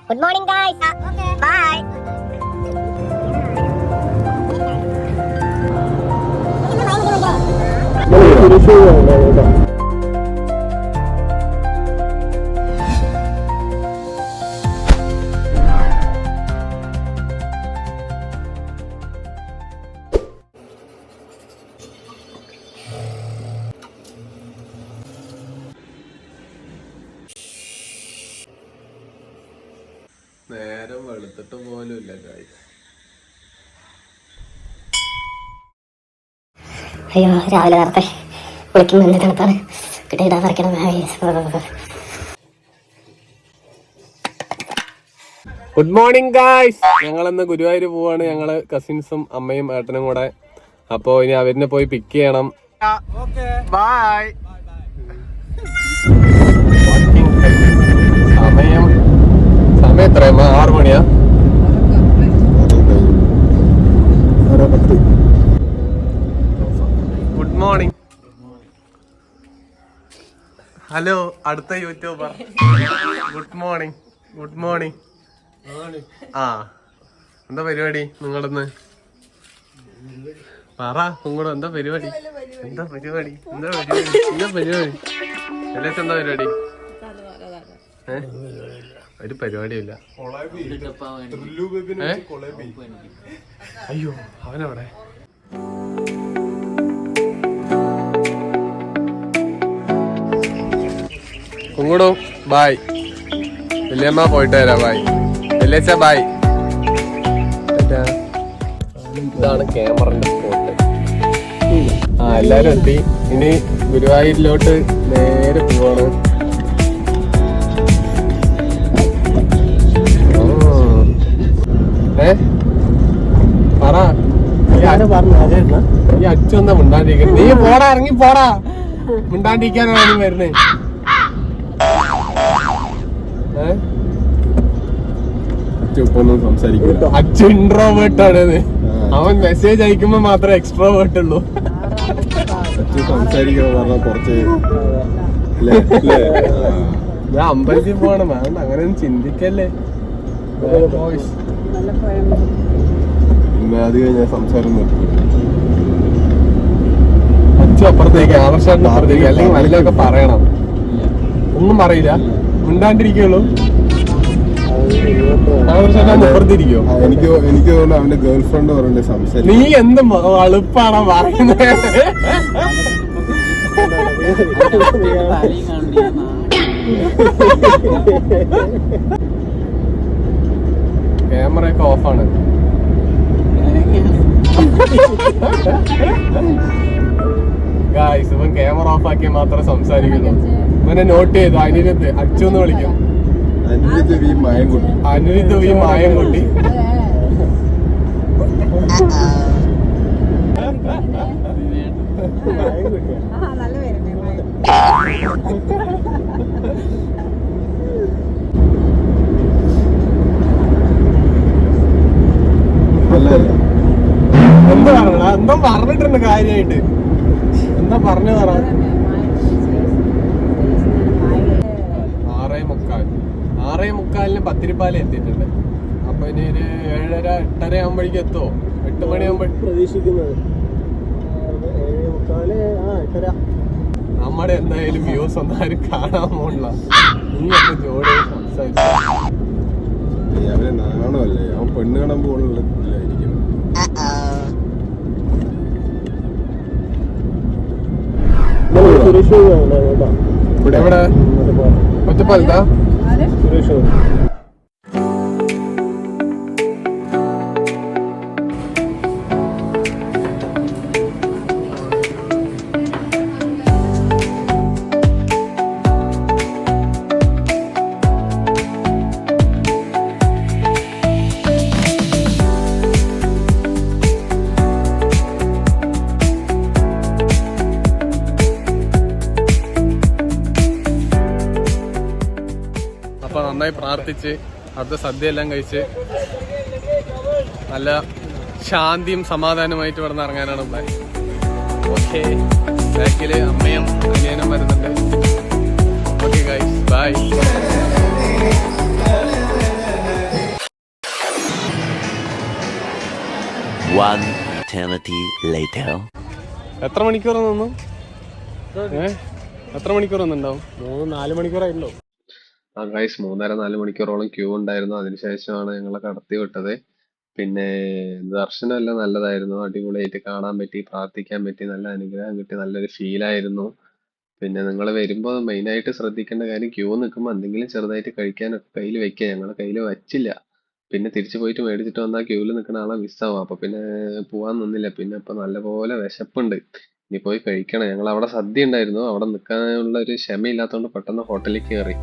Good morning, guys. Okay. Bye. നേരം വെളുത്തിട്ട് പോലും ഇല്ല ഗായ്സ്. അയ്യോ, രാവിലെ നേരത്തെ കുളിക്കുമ്പോൾ എന്ത് തണുപ്പാണ്. കിട്ടിയിട്ടാ പറിക്കണം. Good morning guys. ഞങ്ങളിന്ന് ഗുരുവായൂർ പോവാണ്. ഞങ്ങള് കസിൻസും അമ്മയും ഏട്ടനും കൂടെ. അപ്പൊ ഇനി അവരിനെ പോയി പിക്ക് ചെയ്യണം. ബൈ. സമയം എത്രയാ? 6 മണിയാ. Good morning. ഹലോ, അടുത്ത youtuber. Good morning. Good morning. ആ, എന്താ പരിപാടി നിങ്ങളൊന്ന് പറ. നിങ്ങള് എന്താ പരിപാടി? എന്താ പരിപാടി? എന്താ പരിപാടി? എന്താ പരിപാടി? എല്ലാവർക്കും എന്താ പരിപാടി? ഒരു പരിപാടിയില്ല. അയ്യോ, അവനവിടെ. കുങ്ങൂടും ബായ്. വല്യമ്മ പോയിട്ട് വരാം. ബായ് വല്യച്ഛ. ബായ്. ഇതാണ് ക്യാമറന്റെ സ്പോട്ട്. ആ, എല്ലാരും എത്തി. ഇനി ഗുരുവായൂരിലോട്ട് നേരെ പോവാണ്. പറ. ഈ അച്ഛന്നാ മിണ്ടാണ്ടിരിക്കുന്നത്. നീ പോടാ, ഇറങ്ങി പോടാ. മിണ്ടാണ്ടിരിക്കാനാണ് വരുന്നേ. അച്ഛൻ ഇൻട്രോവേർട്ട് ആണ്. അവൻ മെസ്സേജ് അയക്കുമ്പോ മാത്രമേ എക്സ്ട്രോവേർട്ട് ഉള്ളൂ. ഞാൻ അമ്പലത്തിൽ പോവാണ്. വേണ്ട, അങ്ങനെയൊന്നും ചിന്തിക്കല്ലേ. അത് കഴിഞ്ഞ സംസാരം നിർത്തി. അച്ഛൻ അപ്പുറത്തേക്ക്, ആദർശാന്റെ അപ്പുറത്തേക്ക്. അല്ലെങ്കിൽ വല്ലതൊക്കെ പറയണം. ഒന്നും പറയില്ല, മിണ്ടാണ്ടിരിക്കുള്ളൂ. ആദർശാന്റിരിക്കോ? എനിക്ക് തോന്നുന്നു അവന്റെ ഗേൾ ഫ്രണ്ട് പറഞ്ഞ സംസാരം. നീ എന്ത് എളുപ്പാണോ പറയുന്നത്? ക്യാമറയൊക്കെ ഓഫാണ്. ഗായ്സ്, ഇവൻ ക്യാമറ ഓഫ് ആക്കിയാൽ മാത്രമേ സംസാരിക്കുള്ളൂ. ഇവനെ നോട്ട് ചെയ്തു. അനിരുദ്ധ് അച്ചു എന്ന് വിളിക്കും. അനിരുദ്ധ് വി മായംകുട്ടി. എന്താ പറഞ്ഞ? എന്താ പറഞ്ഞിട്ടുണ്ട് കാര്യമായിട്ട്? എന്താ പറഞ്ഞു പറ. 6:45 പത്തിരിപ്പാല എത്തിയിട്ടുണ്ട്. അപ്പൊ ഇനി ഒരു 7:30 8:30 ആകുമ്പോഴേക്കും എത്തുമോ? 8 മണിയാകുമ്പോ പ്രതീക്ഷിക്കുന്നത്. നമ്മുടെ എന്തായാലും വ്യൂസ് ഒന്നും ആരും കാണാൻ പോണില്ല. നീ ഒക്കെ ജോലി സംസാരിച്ചു. അവനെ നാണമല്ലേ, അവൻ പെണ്ണ് കാണാൻ പോകണില്ലായിരിക്കും. എവിടെ? ഒറ്റപ്പാലത്താ? സുരേഷ്. അപ്പൊ നന്നായി പ്രാർത്ഥിച്ച് അടുത്ത സദ്യ എല്ലാം കഴിച്ച് നല്ല ശാന്തിയും സമാധാനമായിട്ട് ഇവിടെ നിന്ന് ഇറങ്ങാനാണ് പ്ലാൻ. ഓക്കെ, ബാക്കില് അമ്മയും അനിയനും വരുന്നുണ്ട്. Okay guys, bye. One eternity later. എത്ര മണിക്കൂർ നിന്നു? എത്ര മണിക്കൂർ നിന്നുണ്ടാവും? 3-4 മണിക്കൂറായിട്ടുണ്ടോ? ആ ഗൈസ്, 3.5-4 മണിക്കൂറോളം ക്യൂ ഉണ്ടായിരുന്നു. അതിനുശേഷമാണ് ഞങ്ങളെ കടത്തി വിട്ടത്. പിന്നെ ദർശനമെല്ലാം നല്ലതായിരുന്നു, അടിപൊളിയായിട്ട് കാണാൻ പറ്റി, പ്രാർത്ഥിക്കാൻ പറ്റി, നല്ല അനുഗ്രഹം കിട്ടി, നല്ലൊരു ഫീലായിരുന്നു. പിന്നെ നിങ്ങൾ വരുമ്പോൾ മെയിനായിട്ട് ശ്രദ്ധിക്കേണ്ട കാര്യം, ക്യൂ നിൽക്കുമ്പോൾ എന്തെങ്കിലും ചെറുതായിട്ട് കഴിക്കാനൊക്കെ കയ്യിൽ വെക്കുക. ഞങ്ങൾ കയ്യിൽ വച്ചില്ല. പിന്നെ തിരിച്ചു പോയിട്ട് മേടിച്ചിട്ട് വന്നാൽ ക്യൂവിൽ നിൽക്കുന്ന ആളെ മിസ്സാവും. അപ്പൊ പിന്നെ പോവാൻ നിന്നില്ല. പിന്നെ ഇപ്പൊ നല്ലപോലെ വിശപ്പുണ്ട്, ഇനി പോയി കഴിക്കണം. ഞങ്ങൾ അവിടെ സദ്യ ഉണ്ടായിരുന്നു, അവിടെ നിൽക്കാനുള്ള ഒരു ക്ഷമയില്ലാത്തതുകൊണ്ട് പെട്ടെന്ന് ഹോട്ടലിൽ കയറി.